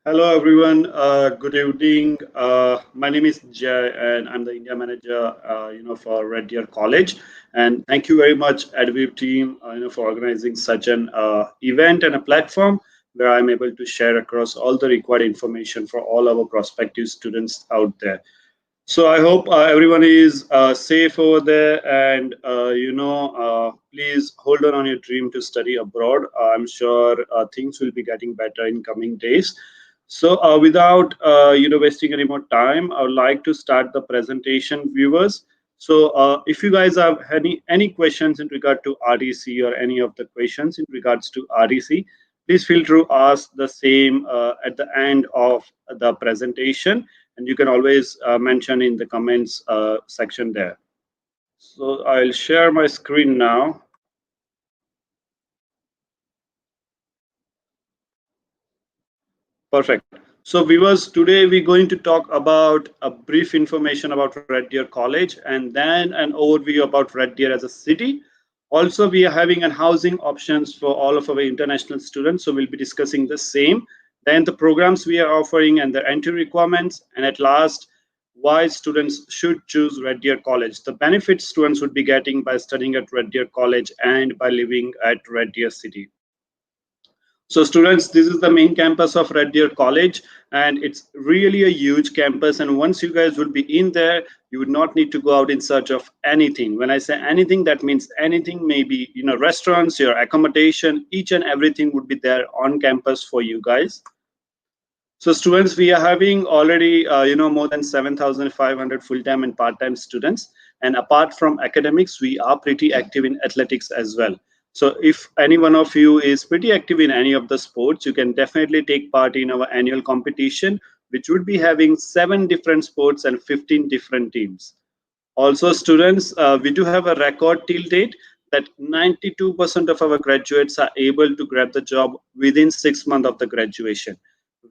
Hello, everyone. Good evening. My name is Jay, and I'm the India manager, for Red Deer College. And thank you very much, Edvive team, for organizing such an event and a platform where I'm able to share across all the required information for all our prospective students out there. So I hope everyone is safe over there, and please hold on your dream to study abroad. I'm sure things will be getting better in coming days. So without wasting any more time, I would like to start the presentation, viewers. So if you guys have any questions in regard to RDC or any of the questions in regards to RDC, please feel free to ask the same at the end of the presentation, and you can always mention in the comments section there. So I'll share my screen now. Perfect. So viewers, today we're going to talk about a brief information about Red Deer College and then an overview about Red Deer as a city. Also, we are having an housing options for all of our international students. So we'll be discussing the same. Then the programs we are offering and the entry requirements. And at last, why students should choose Red Deer College. The benefits students would be getting by studying at Red Deer College and by living at Red Deer City. So students, this is the main campus of Red Deer College, and it's really a huge campus. And once you guys will be in there, you would not need to go out in search of anything. When I say anything, that means anything, maybe restaurants, your accommodation, each and everything would be there on campus for you guys. So students, we are having already more than 7,500 full-time and part-time students. And apart from academics, we are pretty active in athletics as well. So if any one of you is pretty active in any of the sports, you can definitely take part in our annual competition, which would be having 7 different sports and 15 different teams. Also, students, we do have a record till date that 92% of our graduates are able to grab the job within 6 months of the graduation.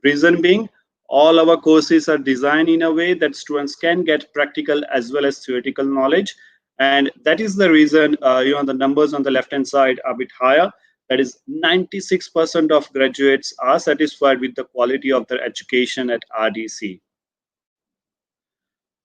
Reason being, all our courses are designed in a way that students can get practical as well as theoretical knowledge. And that is the reason, the numbers on the left hand side are a bit higher. That is 96% of graduates are satisfied with the quality of their education at RDC.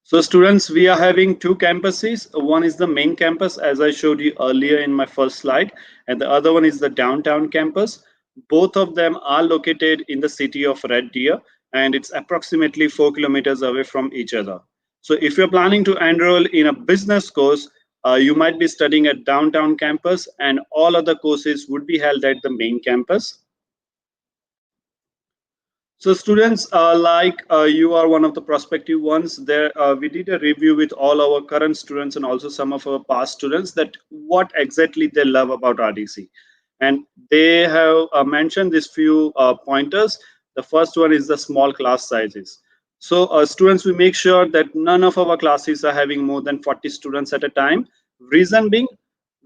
So students, we are having 2 campuses. One is the main campus, as I showed you earlier in my first slide, and the other one is the downtown campus. Both of them are located in the city of Red Deer, and it's approximately 4 kilometers away from each other. So if you're planning to enroll in a business course, you might be studying at downtown campus, and all other courses would be held at the main campus. So students, you are one of the prospective ones there. We did a review with all our current students and also some of our past students that what exactly they love about RDC. And they have mentioned these few pointers. The first one is the small class sizes. So students, we make sure that none of our classes are having more than 40 students at a time. Reason being,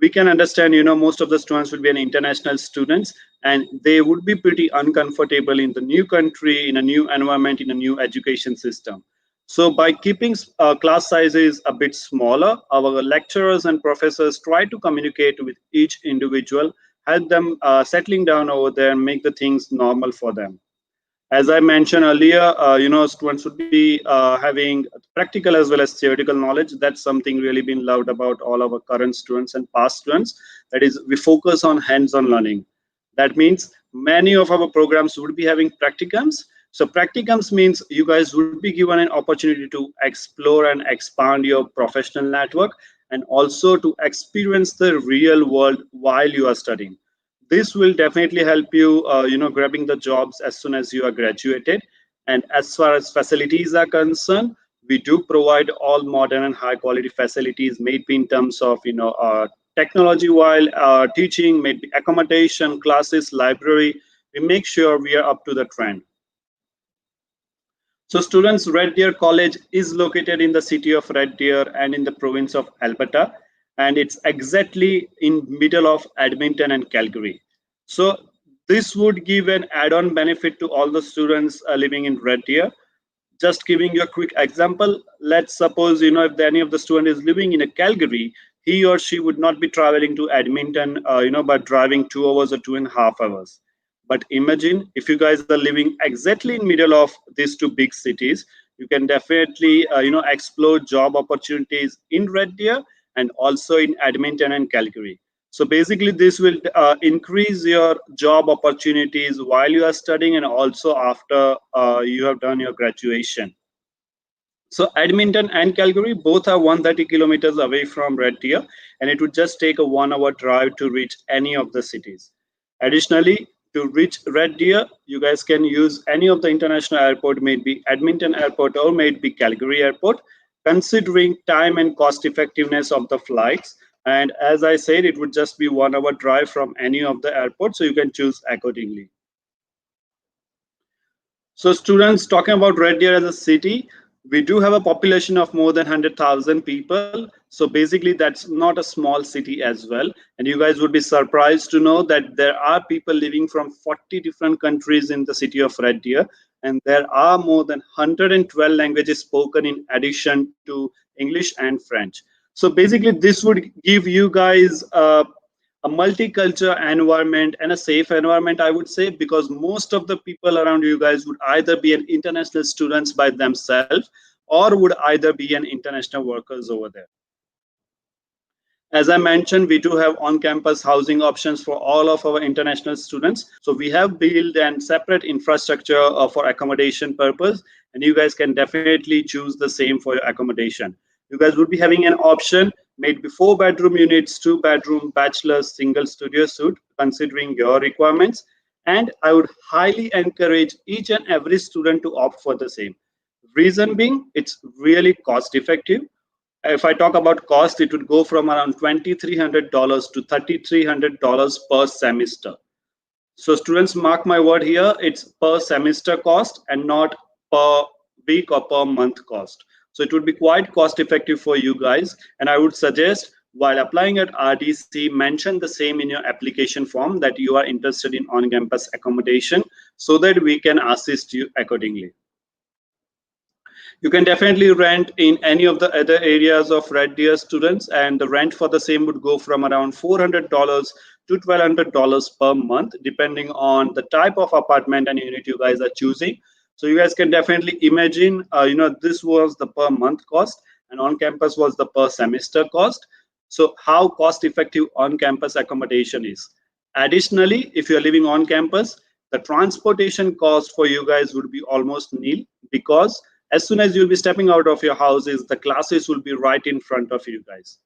we can understand, most of the students will be an international students, and they would be pretty uncomfortable in the new country, in a new environment, in a new education system. So by keeping class sizes a bit smaller, our lecturers and professors try to communicate with each individual, help them settling down over there and make the things normal for them. As I mentioned earlier, students would be having practical as well as theoretical knowledge. That's something really been loved about all our current students and past students. That is, we focus on hands-on learning. That means many of our programs would be having practicums. So practicums means you guys would be given an opportunity to explore and expand your professional network and also to experience the real world while you are studying. This will definitely help you grabbing the jobs as soon as you are graduated. And as far as facilities are concerned, we do provide all modern and high quality facilities, maybe in terms of technology while teaching, maybe accommodation, classes, library. We make sure we are up to the trend. So students, Red Deer College is located in the city of Red Deer and in the province of Alberta, and it's exactly in middle of Edmonton and Calgary. So this would give an add-on benefit to all the students living in Red Deer. Just giving you a quick example, let's suppose if any of the student is living in a Calgary, he or she would not be traveling to Edmonton, by driving 2 hours or 2.5 hours. But imagine if you guys are living exactly in middle of these two big cities, you can definitely explore job opportunities in Red Deer and also in Edmonton and Calgary. So basically, this will increase your job opportunities while you are studying and also after you have done your graduation. So Edmonton and Calgary both are 130 kilometers away from Red Deer, and it would just take a 1 hour drive to reach any of the cities. Additionally, to reach Red Deer, you guys can use any of the international airport, maybe Edmonton Airport or maybe Calgary Airport, considering time and cost effectiveness of the flights. And as I said, it would just be 1 hour drive from any of the airports, so you can choose accordingly. So students, talking about Red Deer as a city, we do have a population of more than 100,000 people. So basically, that's not a small city as well. And you guys would be surprised to know that there are people living from 40 different countries in the city of Red Deer. And there are more than 112 languages spoken in addition to English and French. So basically, this would give you guys a multicultural environment and a safe environment, I would say, because most of the people around you guys would either be an international students by themselves or would either be an international workers over there. As I mentioned, we do have on-campus housing options for all of our international students. So we have built and separate infrastructure for accommodation purpose, and you guys can definitely choose the same for your accommodation. You guys would be having an option, maybe 4 bedroom units, 2 bedroom, bachelor's, single studio suite, considering your requirements. And I would highly encourage each and every student to opt for the same. Reason being, it's really cost effective. If I talk about cost, it would go from around $2,300 to $3,300 per semester. So students, mark my word here, it's per semester cost and not per week or per month cost. So it would be quite cost effective for you guys. And I would suggest while applying at RDC, mention the same in your application form that you are interested in on-campus accommodation so that we can assist you accordingly. You can definitely rent in any of the other areas of Red Deer, students, and the rent for the same would go from around $400 to $1,200 per month, depending on the type of apartment and unit you guys are choosing. So you guys can definitely imagine, this was the per month cost, and on campus was the per semester cost. So how cost effective on campus accommodation is. Additionally, if you're living on campus, the transportation cost for you guys would be almost nil, because as soon as you'll be stepping out of your houses, the classes will be right in front of you guys.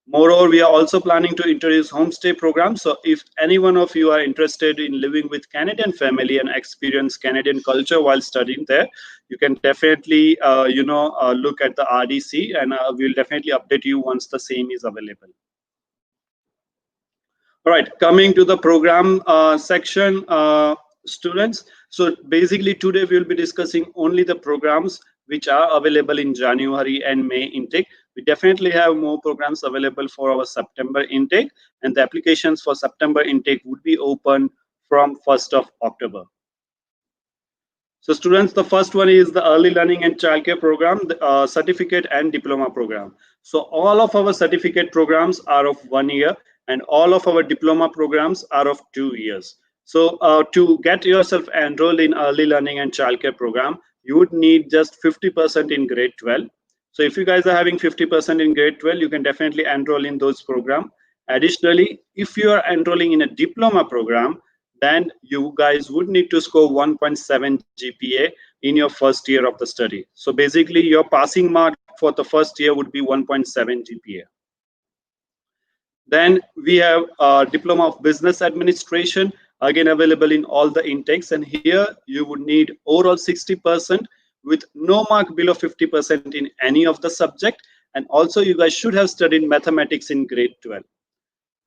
Moreover, we are also planning to introduce homestay programs. So if any one of you are interested in living with Canadian family and experience Canadian culture while studying there, you can definitely look at the RDC, and we'll definitely update you once the same is available. All right, coming to the program section, students. So basically today we'll be discussing only the programs which are available in January and May intake. We definitely have more programs available for our September intake, and the applications for September intake would be open from 1st of October. So students, the first one is the early learning and childcare program, the certificate and diploma program. So all of our certificate programs are of 1 year, and all of our diploma programs are of 2 years. So to get yourself enrolled in early learning and childcare program, you would need just 50% in grade 12. So if you guys are having 50% in grade 12, you can definitely enroll in those programs. Additionally, if you are enrolling in a diploma program, then you guys would need to score 1.7 GPA in your first year of the study. So basically your passing mark for the first year would be 1.7 GPA. Then we have Diploma of Business Administration, again available in all the intakes, and here you would need overall 60% with no mark below 50% in any of the subject, and also you guys should have studied mathematics in grade 12.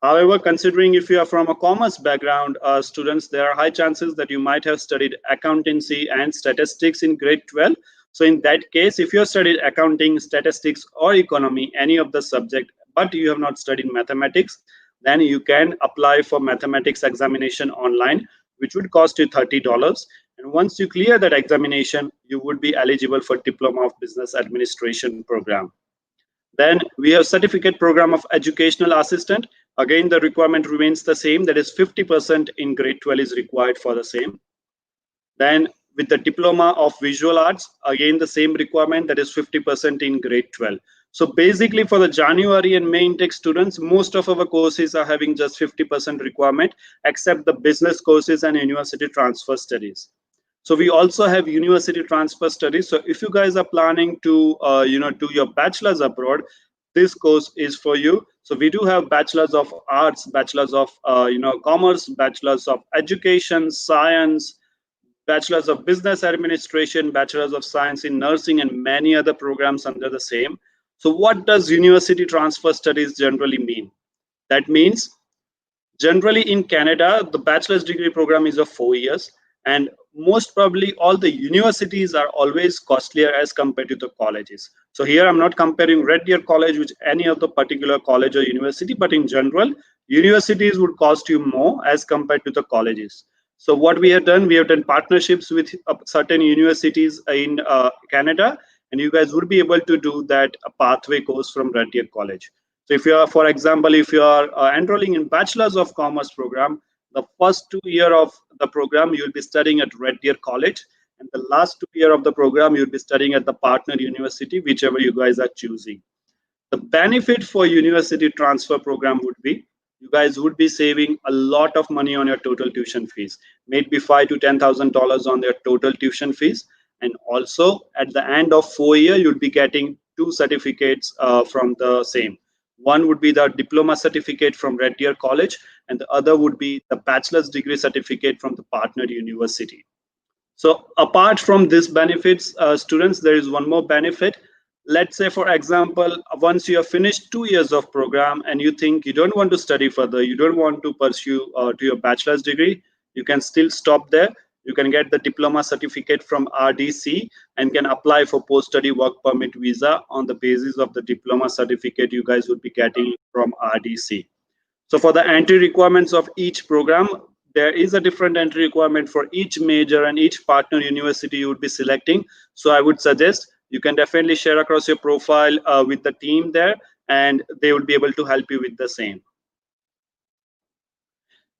However, considering if you are from a commerce background, students, there are high chances that you might have studied accountancy and statistics in grade 12. So in that case, if you have studied accounting, statistics, or economy, any of the subject, but you have not studied mathematics, then you can apply for mathematics examination online, which would cost you $30. And once you clear that examination, you would be eligible for Diploma of Business Administration program. Then we have certificate program of educational assistant. Again, the requirement remains the same, that is 50% in grade 12 is required for the same. Then with the diploma of visual arts, again the same requirement, that is 50% in grade 12. So basically for the January and May intake students, most of our courses are having just 50% requirement, except the business courses and university transfer studies. So we also have university transfer studies. So if you guys are planning to do your bachelor's abroad, this course is for you. So we do have bachelor's of arts, bachelor's of commerce, bachelor's of education science, bachelor's of business administration, bachelor's of science in nursing, and many other programs under the same. So what does university transfer studies generally mean? That means generally in Canada, the bachelor's degree program is of 4 years, and most probably all the universities are always costlier as compared to the colleges. So here I'm not comparing Red Deer College with any of the particular college or university, but in general, universities would cost you more as compared to the colleges. So what we have done partnerships with certain universities in Canada, and you guys would be able to do that pathway course from Red Deer College. So if you are, for example, if you are enrolling in Bachelor's of Commerce program, the first 2 year of the program you'll be studying at Red Deer College, and the last 2 year of the program you'll be studying at the partner university, whichever you guys are choosing. The benefit for university transfer program would be you guys would be saving a lot of money on your total tuition fees, maybe $5,000 to $10,000 on their total tuition fees, and also at the end of 4 year you'll be getting two certificates from the same. One would be the diploma certificate from Red Deer College, and the other would be the bachelor's degree certificate from the partner university. So apart from these benefits, students, there is one more benefit. Let's say, for example, once you have finished 2 years of program and you think you don't want to study further, you don't want to pursue to your bachelor's degree, you can still stop there. You can get the diploma certificate from RDC and can apply for post-study work permit visa on the basis of the diploma certificate you guys would be getting from RDC. So for the entry requirements of each program, there is a different entry requirement for each major and each partner university you would be selecting. So I would suggest you can definitely share across your profile with the team there, and they will be able to help you with the same.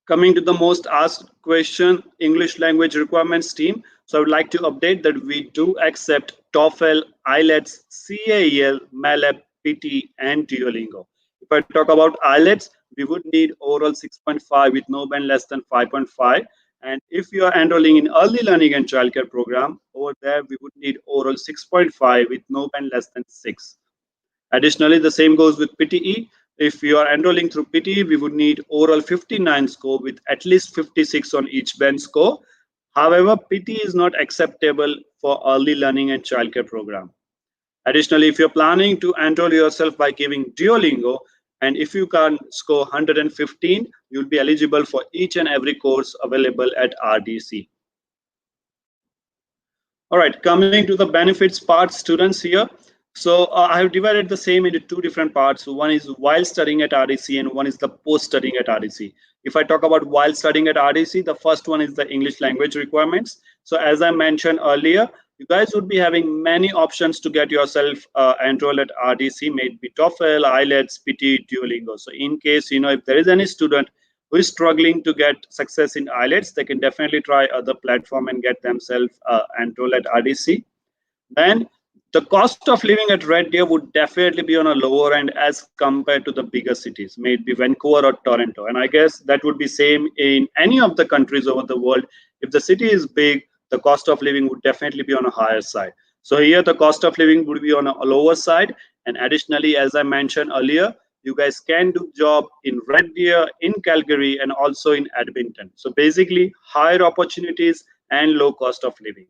Coming to the most asked question, English language requirements team. So I would like to update that we do accept TOEFL, IELTS, CAEL, MALAB, PT, and Duolingo. If I talk about IELTS, we would need oral 6.5 with no band less than 5.5. And if you are enrolling in early learning and childcare program, over there we would need oral 6.5 with no band less than 6. Additionally, the same goes with PTE. If you are enrolling through PTE, we would need oral 59 score with at least 56 on each band score. However, PTE is not acceptable for early learning and childcare program. Additionally, if you're planning to enroll yourself by giving Duolingo, and if you can score 115, you'll be eligible for each and every course available at RDC. All right, coming to the benefits part, students here. So I have divided the same into two different parts. So one is while studying at RDC and one is the post studying at RDC. If I talk about while studying at RDC, the first one is the English language requirements. So as I mentioned earlier, you guys would be having many options to get yourself enrolled at RDC, maybe TOEFL, IELTS, PT, Duolingo. So in case, if there is any student who is struggling to get success in IELTS, they can definitely try other platform and get themselves enrolled at RDC. Then the cost of living at Red Deer would definitely be on a lower end as compared to the bigger cities, maybe Vancouver or Toronto. And I guess that would be same in any of the countries over the world. If the city is big, the cost of living would definitely be on a higher side. So here the cost of living would be on a lower side. And additionally, as I mentioned earlier, you guys can do job in Red Deer, in Calgary, and also in Edmonton. So basically higher opportunities and low cost of living.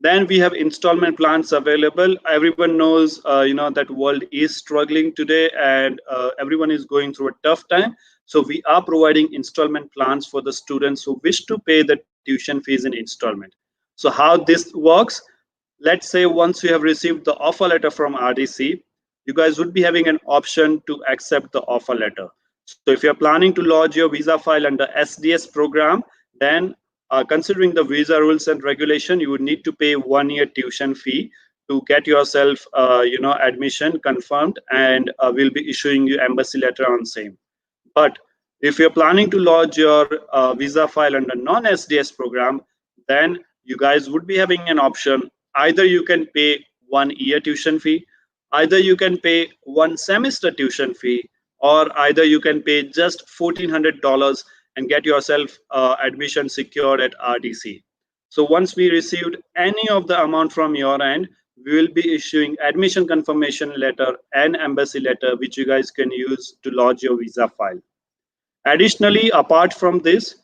Then we have installment plans available. Everyone knows, that world is struggling today, and everyone is going through a tough time. So we are providing installment plans for the students who wish to pay the tuition fees in installment. So how this works? Let's say once you have received the offer letter from RDC, you guys would be having an option to accept the offer letter. So if you're planning to lodge your visa file under SDS program, then considering the visa rules and regulation, you would need to pay 1 year tuition fee to get yourself, admission confirmed, and we'll be issuing you embassy letter on same. But if you're planning to lodge your visa file under non-SDS program, then you guys would be having an option. Either you can pay 1 year tuition fee, either you can pay 1 semester tuition fee, or either you can pay just $1,400 and get yourself admission secured at RDC. So once we received any of the amount from your end, we will be issuing admission confirmation letter and embassy letter, which you guys can use to lodge your visa file. Additionally, apart from this,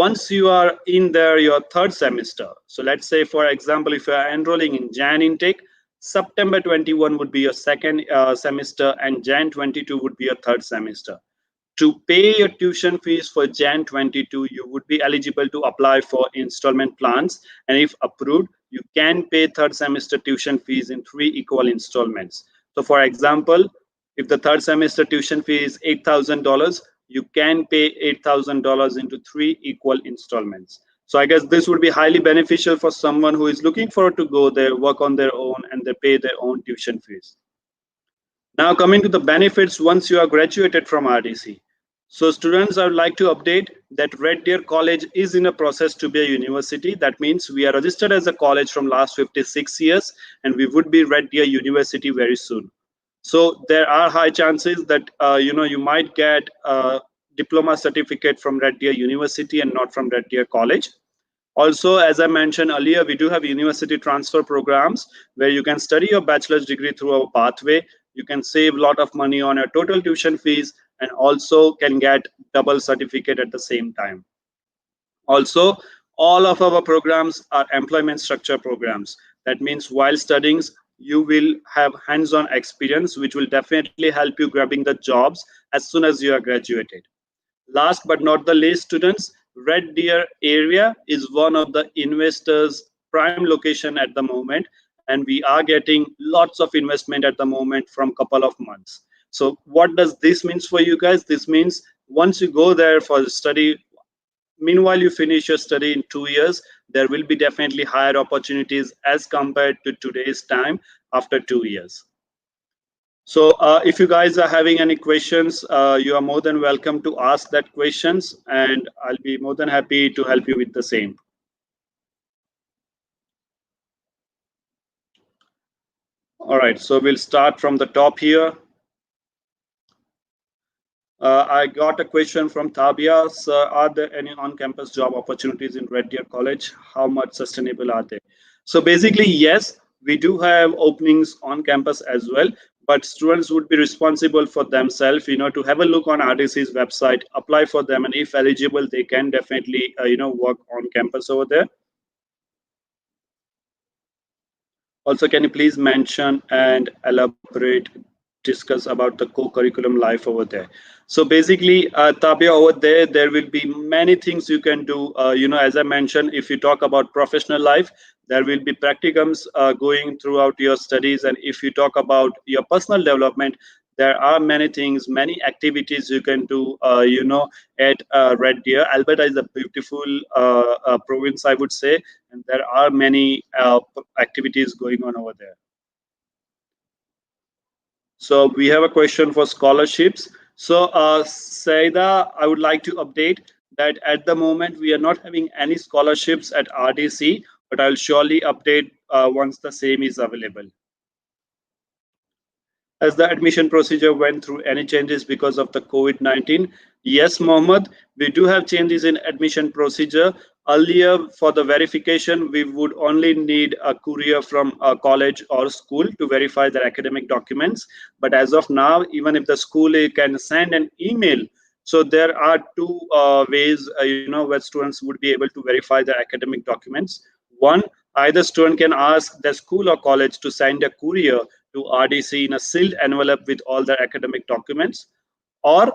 once you are in there your third semester, so let's say for example, if you are enrolling in Jan intake, September 21 would be your second semester and Jan 22 would be your third semester. To pay your tuition fees for Jan 22, you would be eligible to apply for installment plans, and if approved, you can pay third semester tuition fees in 3 equal installments. So for example, if the third semester tuition fee is $8,000, you can pay $8,000 into 3 equal installments. So I guess this would be highly beneficial for someone who is looking forward to go there, work on their own, and they pay their own tuition fees. Now coming to the benefits once you are graduated from RDC. So students, I would like to update that Red Deer College is in a process to be a university. That means we are registered as a college from last 56 years, and we would be Red Deer University very soon. So there are high chances that you might get a diploma certificate from Red Deer University and not from Red Deer College. Also, as I mentioned earlier, we do have university transfer programs where you can study your bachelor's degree through our pathway. You can save a lot of money on your total tuition fees and also can get double certificate at the same time. Also, all of our programs are employment structure programs. That means while studying, you will have hands-on experience, which will definitely help you grabbing the jobs as soon as you are graduated. Last but not the least, students, Red Deer area is one of the investors' prime location at the moment, and we are getting lots of investment at the moment from couple of months. So what does this means for you guys? This means once you go there for study, meanwhile you finish your study in 2 years, there will be definitely higher opportunities as compared to today's time after 2 years. So if you guys are having any questions, you are more than welcome to ask that questions, and I'll be more than happy to help you with the same. All right, so we'll start from the top here. I got a question from Tabia. Sir, are there any on-campus job opportunities in Red Deer College? How much sustainable are they? So basically, yes, we do have openings on campus as well, but students would be responsible for themselves, to have a look on RDC's website, apply for them, and if eligible, they can definitely, work on campus over there. Also, can you please mention and elaborate, discuss about the co-curriculum life over there? So basically, Tabia, over there will be many things you can do. As I mentioned, if you talk about professional life, there will be practicums going throughout your studies. And if you talk about your personal development, there are many things, many activities you can do, at Red Deer. Alberta is a beautiful province, I would say, and there are many activities going on over there. So we have a question for scholarships. So Saida, I would like to update that at the moment we are not having any scholarships at RDC, but I'll surely update once the same is available. As the admission procedure went through any changes because of the COVID-19? Yes, Mohammed, we do have changes in admission procedure. Earlier, for the verification, we would only need a courier from a college or school to verify their academic documents. But as of now, even if the school can send an email, so there are two ways, where students would be able to verify their academic documents. One, either student can ask the school or college to send a courier to RDC in a sealed envelope with all their academic documents, or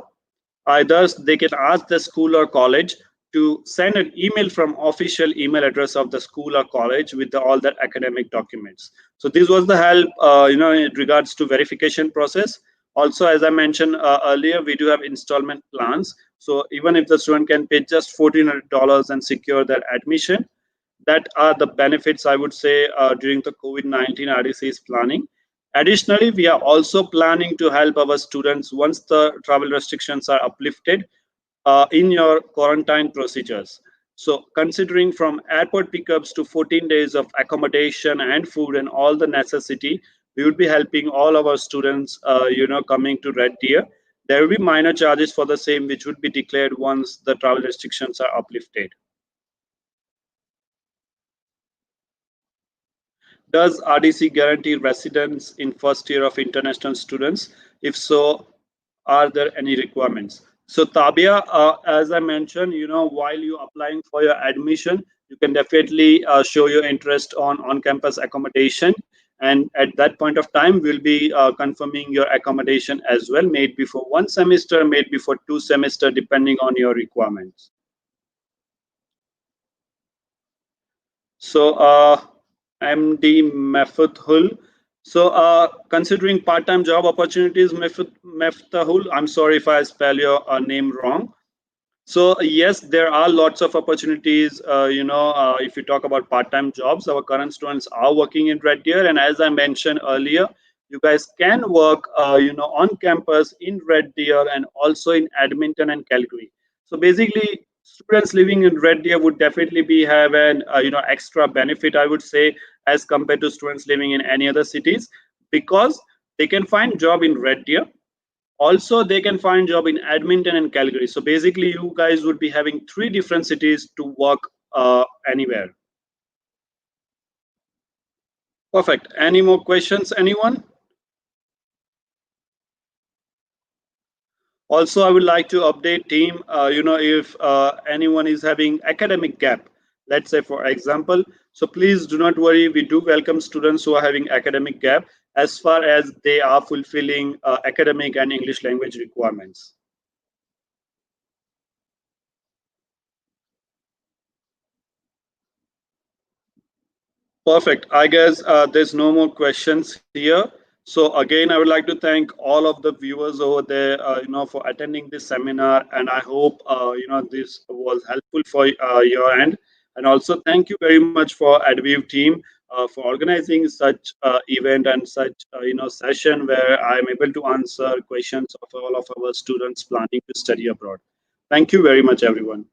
either they can ask the school or college to send an email from official email address of the school or college with all their academic documents. So this was the help, in regards to verification process. Also, as I mentioned earlier, we do have installment plans. So even if the student can pay just $1,400 and secure their admission, that are the benefits, I would say, during the COVID-19 RDC is planning. Additionally, we are also planning to help our students once the travel restrictions are uplifted in your quarantine procedures. So, considering from airport pickups to 14 days of accommodation and food and all the necessity, we would be helping all of our students, coming to Red Deer. There will be minor charges for the same, which would be declared once the travel restrictions are uplifted. Does RDC guarantee residence in first year of international students? If so, are there any requirements? So Tabia, as I mentioned, while you applying for your admission, you can definitely show your interest on campus accommodation, and at that point of time we'll be confirming your accommodation as well, made before one semester, made before two semester, depending on your requirements. So, MD Mefthul. So, considering part-time job opportunities, Mefthul, I'm sorry if I spell your name wrong. So yes, there are lots of opportunities. If you talk about part-time jobs, our current students are working in Red Deer, and as I mentioned earlier, you guys can work, on campus in Red Deer and also in Edmonton and Calgary. So basically, students living in Red Deer would definitely be have an extra benefit, I would say, as compared to students living in any other cities, because they can find job in Red Deer. Also, they can find job in Edmonton and Calgary. So basically, you guys would be having three different cities to work anywhere. Perfect. Any more questions, anyone? Also, I would like to update team, if anyone is having academic gap, let's say for example, so please do not worry. We do welcome students who are having academic gap as far as they are fulfilling academic and English language requirements. Perfect. I guess there's no more questions here. So again, I would like to thank all of the viewers over there, for attending this seminar, and I hope this was helpful for your end. And also, thank you very much for Edvive team for organizing such event and such session where I'm able to answer questions of all of our students planning to study abroad. Thank you very much, everyone.